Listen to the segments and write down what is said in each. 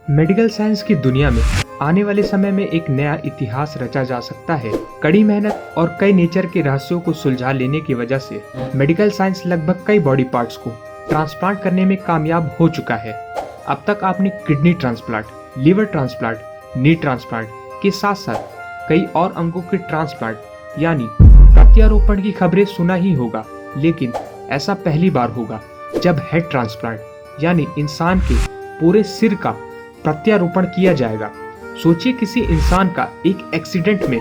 Medical science की दुनिया में आने वाले समय में एक नया इतिहास रचा जा सकता है। कड़ी मेहनत और कई नेचर के रहस्यों को सुलझा लेने की वजह से मेडिकल साइंस लगभग कई बॉडी पार्ट्स को ट्रांसप्लांट करने में कामयाब हो चुका है। अब तक आपने किडनी ट्रांसप्लांट, लिवर ट्रांसप्लांट, नी ट्रांसप्लांट के साथ साथ कई और अंगों के ट्रांसप्लांट यानी प्रत्यारोपण की खबरें सुना ही होगा, लेकिन ऐसा पहली बार होगा जब हेड ट्रांसप्लांट यानी इंसान के पूरे सिर का प्रत्यारोपण किया जाएगा। सोचिए किसी इंसान का एक एक्सीडेंट में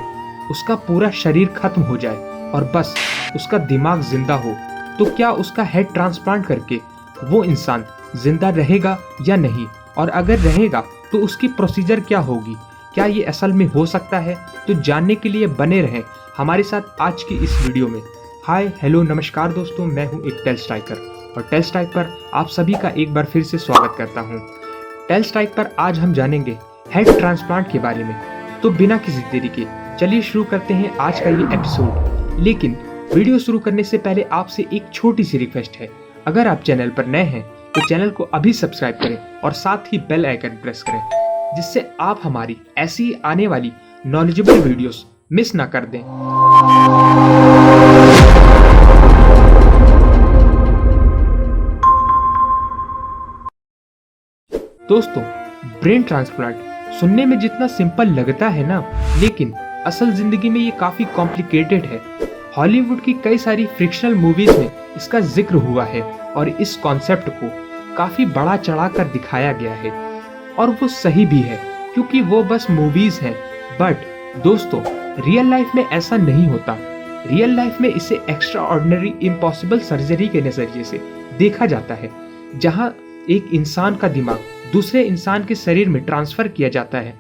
उसका पूरा शरीर खत्म हो जाए और बस उसका दिमाग जिंदा हो, तो क्या उसका हेड ट्रांसप्लांट करके वो इंसान जिंदा रहेगा या नहीं, और अगर रहेगा तो उसकी प्रोसीजर क्या होगी, क्या ये असल में हो सकता है? तो जानने के लिए बने रहें हमारे साथ आज की इस वीडियो में। हाय हेलो नमस्कार दोस्तों, मैं हूँ एक टेल स्ट्राइकर और टेल स्ट्राइक पर आप सभी का एक बार फिर से स्वागत करता हूँ। टेल स्ट्राइक पर आज हम जानेंगे हेड ट्रांसप्लांट के बारे में। तो बिना किसी देरी के चलिए शुरू करते हैं आज का ये एपिसोड। लेकिन वीडियो शुरू करने से पहले आपसे एक छोटी सी रिक्वेस्ट है, अगर आप चैनल पर नए हैं तो चैनल को अभी सब्सक्राइब करें और साथ ही बेल आइकन प्रेस करें, जिससे आप हमारी ऐसी आने वाली नॉलेजेबल वीडियोस मिस ना कर दें। दोस्तों, ब्रेन ट्रांसप्लांट सुनने में जितना सिंपल लगता है ना, लेकिन असल जिंदगी में ये काफी कॉम्प्लिकेटेड है। हॉलीवुड की कई सारी फ्रिक्शनल मूवीज में इसका जिक्र हुआ है और इस कॉन्सेप्ट को काफी बड़ा चढ़ाकर दिखाया गया है, और वो सही भी है क्योंकि वो बस मूवीज हैं। बट दोस्तों, रियल लाइफ में ऐसा नहीं होता। रियल लाइफ में इसे एक्स्ट्रा ऑर्डिनरी इम्पॉसिबल सर्जरी के नजरिए से देखा जाता है, जहां एक इंसान का दिमाग दूसरे इंसान के शरीर में ट्रांसफर किया जाता है।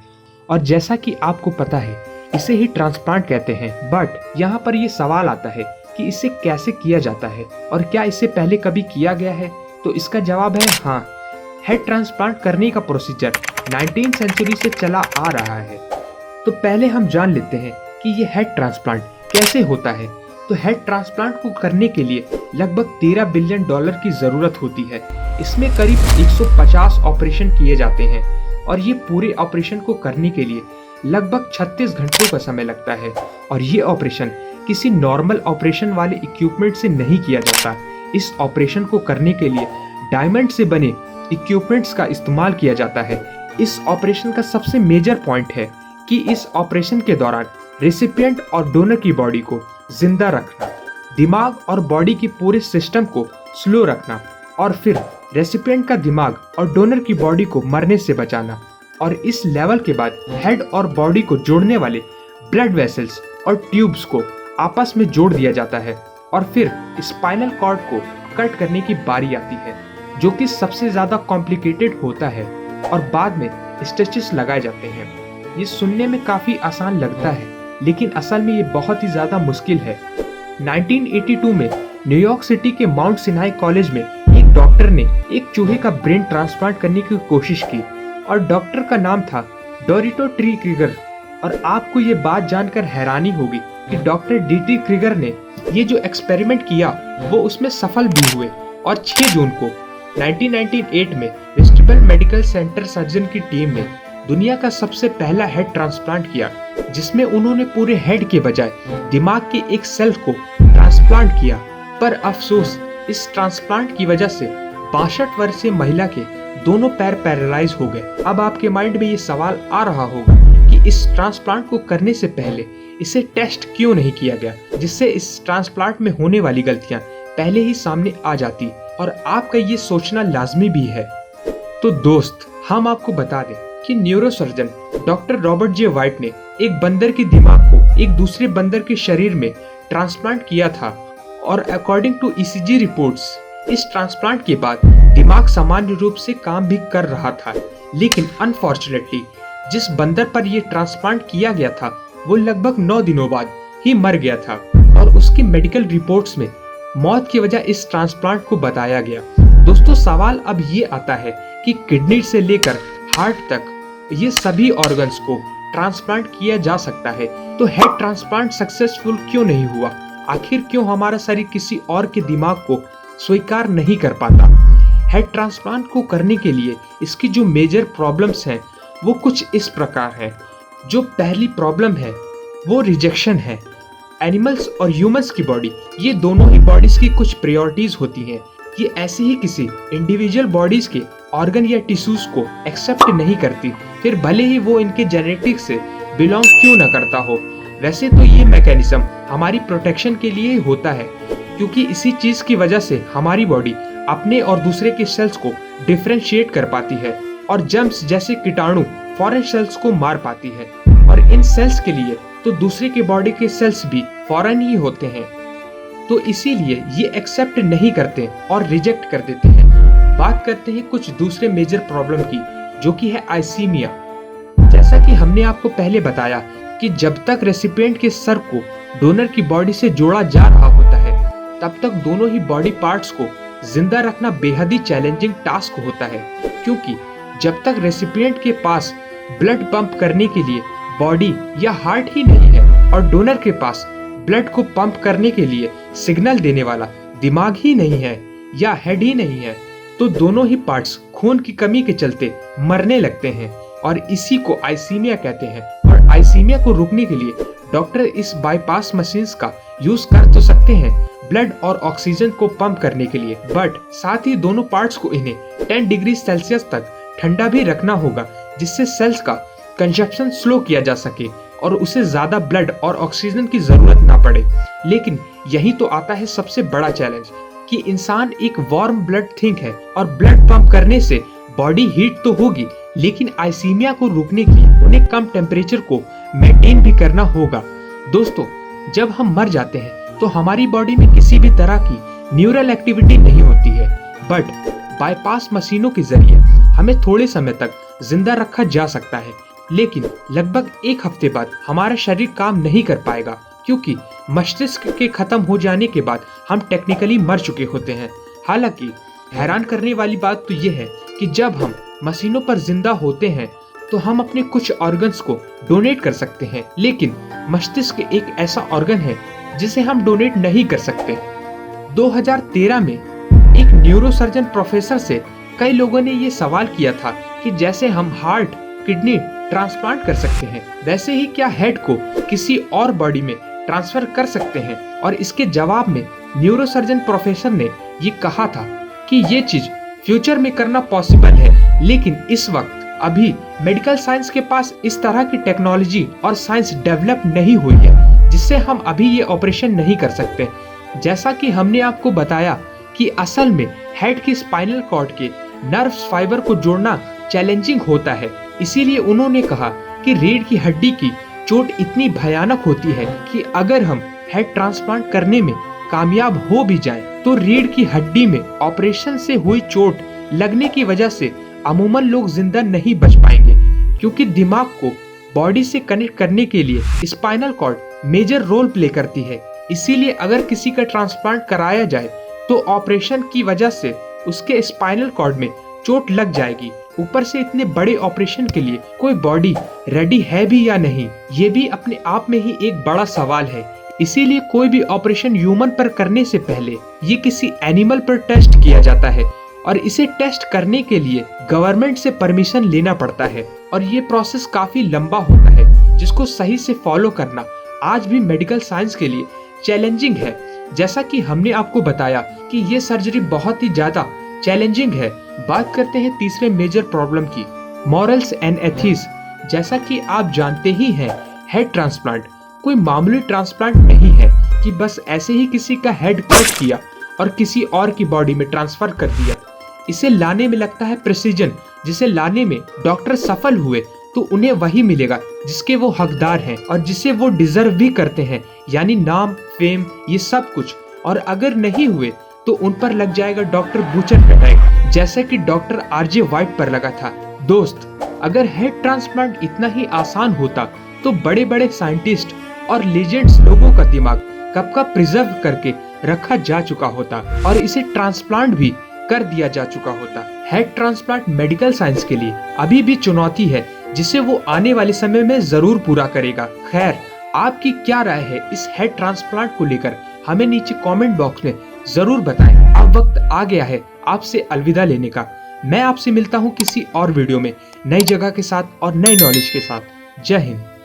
और जैसा कि आपको पता है, इसे ही ट्रांसप्लांट कहते हैं। बट यहाँ पर ये सवाल आता है कि इसे कैसे किया जाता है और क्या इसे पहले कभी किया गया है? तो इसका जवाब है हाँ। हेड ट्रांसप्लांट करने का प्रोसीजर 19वीं सेंचुरी से चला आ रहा है। तो पहले हम जान लेते हैं कि ये हेड ट्रांसप्लांट कैसे होता है। तो हेड ट्रांसप्लांट को करने के लिए लगभग $13 बिलियन की जरूरत होती है। इसमें करीब 150 ऑपरेशन किए जाते हैं और ये पूरे ऑपरेशन को करने के लिए लगभग 36 घंटों का समय लगता है। और ये ऑपरेशन किसी नॉर्मल ऑपरेशन वाले इक्विपमेंट से नहीं किया जाता। इस ऑपरेशन को करने के लिए डायमंड से बने इक्विपमेंट्स का इस्तेमाल किया जाता है। इस ऑपरेशन का सबसे मेजर पॉइंट है कि इस ऑपरेशन के दौरान रेसिपिएंट और डोनर की बॉडी को जिंदा रखना, दिमाग और बॉडी के पूरे सिस्टम को स्लो रखना, और फिर रेसिपिएंट का दिमाग और डोनर की बॉडी को मरने से बचाना। और इस लेवल के बाद हेड और बॉडी को जोड़ने वाले ब्लड वेसल्स और ट्यूब्स को आपस में जोड़ दिया जाता है, और फिर स्पाइनल कॉर्ड को कट करने की बारी आती है, जो कि सबसे ज्यादा कॉम्प्लिकेटेड होता है, और बाद में स्टिचेस लगाए जाते हैं। ये सुनने में काफी आसान लगता है, लेकिन असल में ये बहुत ही ज्यादा मुश्किल है। 1982 में न्यूयॉर्क सिटी के माउंट सिनाई कॉलेज में एक डॉक्टर ने एक चूहे का ब्रेन ट्रांसप्लांट करने की कोशिश की, और डॉक्टर का नाम था डोरिटो ट्री क्रीगर। और आपको ये बात जानकर हैरानी होगी कि डॉक्टर डी.टी. क्रीगर ने ये जो एक्सपेरिमेंट किया वो उसमें सफल भी हुए, और 6 जून को 1998 में वेस्टिबल मेडिकल सेंटर सर्जन की टीम ने दुनिया का सबसे पहला हेड ट्रांसप्लांट किया, जिसमें उन्होंने पूरे हेड के बजाय दिमाग के एक सेल को ट्रांसप्लांट किया। पर अफसोस, इस ट्रांसप्लांट की वजह से 62 वर्षीय महिला के दोनों पैर पैरालाइज हो गए। अब आपके माइंड में ये सवाल आ रहा होगा कि इस ट्रांसप्लांट को करने से पहले इसे टेस्ट क्यों नहीं किया गया, जिससे इस ट्रांसप्लांट में होने वाली गलतियां पहले ही सामने आ जाती, और आपका ये सोचना लाजमी भी है। तो दोस्त, हम आपको बता दें कि न्यूरोसर्जन डॉक्टर रॉबर्ट जे वाइट ने एक बंदर के दिमाग को एक दूसरे बंदर के शरीर में ट्रांसप्लांट किया था, और अकॉर्डिंग टू ईसीजी रिपोर्ट्स, इस ट्रांसप्लांट के बाद दिमाग सामान्य रूप से काम भी कर रहा था। लेकिन अनफॉर्चुनेटली जिस बंदर पर यह ट्रांसप्लांट किया गया था वो लगभग 9 दिनों बाद ही मर गया था, और उसकी मेडिकल रिपोर्ट्स में मौत की वजह इस ट्रांसप्लांट को बताया गया। दोस्तों, सवाल अब ये आता है कि किडनी से लेकर हार्ट तक ये सभी ऑर्गन्स को ट्रांसप्लांट किया जा सकता है, तो हेड ट्रांसप्लांट सक्सेसफुल क्यों नहीं हुआ? आखिर क्यों हमारा शरीर किसी और के दिमाग को स्वीकार नहीं कर पाता? हेड ट्रांसप्लांट को करने के लिए इसकी जो मेजर प्रॉब्लम्स हैं वो कुछ इस प्रकार हैं। जो पहली प्रॉब्लम है वो रिजेक्शन है। एनिमल्स और ह्यूमंस की बॉडी, ये दोनों ही बॉडीज की कुछ प्रायोरिटीज होती हैं। ये ऐसे ही किसी इंडिविजुअल बॉडीज के ऑर्गन या टिश्यूज को एक्सेप्ट नहीं करती, फिर भले ही वो इनके जेनेटिक्स से बिलोंग क्यों न करता हो। वैसे तो ये मैकेनिज्म हमारी प्रोटेक्शन के लिए ही होता है, क्योंकि इसी चीज की वजह से हमारी बॉडी अपने और दूसरे के सेल्स को डिफरेंशिएट कर पाती है और जर्म्स जैसे कीटाणु फॉरेन सेल्स को मार पाती है। और इन सेल्स के लिए तो दूसरे के बॉडी के सेल्स भी फॉरेन ही होते हैं, तो इसीलिए ये एक्सेप्ट नहीं करते और रिजेक्ट कर देते हैं। बात करते हैं कुछ दूसरे मेजर प्रॉब्लम की, जो कि है आइसीमिया। जैसा कि हमने आपको पहले बताया कि जब तक रेसिपिएंट के सर को डोनर की बॉडी से जोड़ा जा रहा होता है, तब तक दोनों ही बॉडी पार्ट्स को जिंदा रखना बेहद ही चैलेंजिंग टास्क होता है, क्योंकि जब तक रेसिपिएंट के पास ब्लड पंप करने के लिए बॉडी या हार्ट ही नहीं है और डोनर के पास ब्लड को पंप करने के लिए सिग्नल देने वाला दिमाग ही नहीं है या हेड ही नहीं है, तो दोनों ही पार्ट्स खून की कमी के चलते मरने लगते हैं और इसी को आइसीमिया कहते हैं। और आइसीमिया को रोकने के लिए डॉक्टर इस बाईपास मशीन्स का यूज कर तो सकते हैं ब्लड और ऑक्सीजन को पंप करने के लिए, बट साथ ही दोनों पार्ट्स को इन्हें 10 डिग्री सेल्सियस तक ठंडा भी रखना होगा, जिससे सेल्स का कंजप्शन स्लो किया जा सके और उसे ज्यादा ब्लड और ऑक्सीजन की जरूरत ना पड़े। लेकिन यही तो आता है सबसे बड़ा चैलेंज कि इंसान एक वार्म ब्लड थिंक है और ब्लड पंप करने से बॉडी हीट तो होगी, लेकिन आइसीमिया को रोकने के लिए उन्हें कम टेम्परेचर को मेंटेन भी करना होगा। दोस्तों, जब हम मर जाते हैं तो हमारी बॉडी में किसी भी तरह की न्यूरल एक्टिविटी नहीं होती है, बट बाईपास मशीनों के जरिए हमें थोड़े समय तक जिंदा रखा जा सकता है। लेकिन लगभग 1 हफ्ते बाद हमारा शरीर काम नहीं कर पाएगा, क्योंकि मस्तिष्क के खत्म हो जाने के बाद हम टेक्निकली मर चुके होते हैं। हालांकि हैरान करने वाली बात तो ये है कि जब हम मशीनों पर जिंदा होते हैं तो हम अपने कुछ ऑर्गन्स को डोनेट कर सकते हैं, लेकिन मस्तिष्क एक ऐसा ऑर्गन है जिसे हम डोनेट नहीं कर सकते। 2013 में एक न्यूरोसर्जन प्रोफेसर से कई लोगों ने ये सवाल किया था कि जैसे हम हार्ट, किडनी ट्रांसप्लांट कर सकते हैं, वैसे ही क्या हेड को किसी और बॉडी में ट्रांसफर कर सकते हैं। और इसके जवाब में न्यूरोसर्जन प्रोफेसर ने ये कहा था कि ये चीज फ्यूचर में करना पॉसिबल है, लेकिन इस वक्त अभी मेडिकल साइंस के पास इस तरह की टेक्नोलॉजी और साइंस डेवलप नहीं हुई है, जिससे हम अभी ये ऑपरेशन नहीं कर सकते। जैसा कि हमने आपको बताया कि असल में हेड की स्पाइनल कॉर्ड के नर्व्स फाइबर को जोड़ना चैलेंजिंग होता है, इसीलिए उन्होंने कहा कि रीढ़ की हड्डी की चोट इतनी भयानक होती है कि अगर हम हेड ट्रांसप्लांट करने में कामयाब हो भी जाएं, तो रीढ़ की हड्डी में ऑपरेशन से हुई चोट लगने की वजह से अमूमन लोग जिंदा नहीं बच पाएंगे, क्योंकि दिमाग को बॉडी से कनेक्ट करने के लिए spinal cord major role play करती है। इसीलिए अगर किसी का ट्रांसप्लांट कराया जाए तो ऑपरेशन की वजह से उसके स्पाइनल कॉर्ड में चोट लग जाएगी। ऊपर से इतने बड़े ऑपरेशन के लिए कोई बॉडी रेडी है भी या नहीं, ये भी अपने आप में ही एक बड़ा सवाल है। इसीलिए कोई भी ऑपरेशन ह्यूमन पर करने से पहले ये किसी एनिमल पर टेस्ट किया जाता है और इसे टेस्ट करने के लिए गवर्नमेंट से परमिशन लेना पड़ता है और ये प्रोसेस काफी लंबा होता है, जिसको सही से फॉलो करना आज भी मेडिकल साइंस के लिए चैलेंजिंग है। जैसा कि हमने आपको बताया कि ये सर्जरी बहुत ही ज्यादा चैलेंजिंग है। बात करते हैं तीसरे मेजर प्रॉब्लम की, मॉरल्स एंड एथिक्स। जैसा कि आप जानते ही हैं, हेड ट्रांसप्लांट कोई मामूली ट्रांसप्लांट नहीं है कि बस ऐसे ही किसी का हेड कट किया और किसी और की बॉडी में ट्रांसफर कर दिया। इसे लाने में लगता है प्रिसीजन, जिसे लाने में डॉक्टर सफल हुए तो उन्हें वही मिलेगा जिसके वो हकदार हैं और जिसे वो डिजर्व भी करते हैं, यानी नाम, फेम, ये सब कुछ। और अगर नहीं हुए तो उन पर लग जाएगा डॉक्टर बूचर का टैग, जैसे कि डॉक्टर आरजे वाइट पर लगा था। दोस्त, अगर हेड ट्रांसप्लांट इतना ही आसान होता तो बड़े बड़े साइंटिस्ट और लेजेंड्स लोगों का दिमाग कब का प्रिजर्व करके रखा जा चुका होता और इसे ट्रांसप्लांट भी कर दिया जा चुका होता। हेड ट्रांसप्लांट मेडिकल साइंस के लिए अभी भी चुनौती है, जिसे वो आने वाले समय में जरूर पूरा करेगा। खैर, आपकी क्या राय है इस हेड ट्रांसप्लांट को लेकर? हमें नीचे कमेंट बॉक्स में जरूर बताएं। अब वक्त आ गया है आपसे अलविदा लेने का। मैं आपसे मिलता हूँ किसी और वीडियो में नई जगह के साथ और नए नॉलेज के साथ। जय हिंद।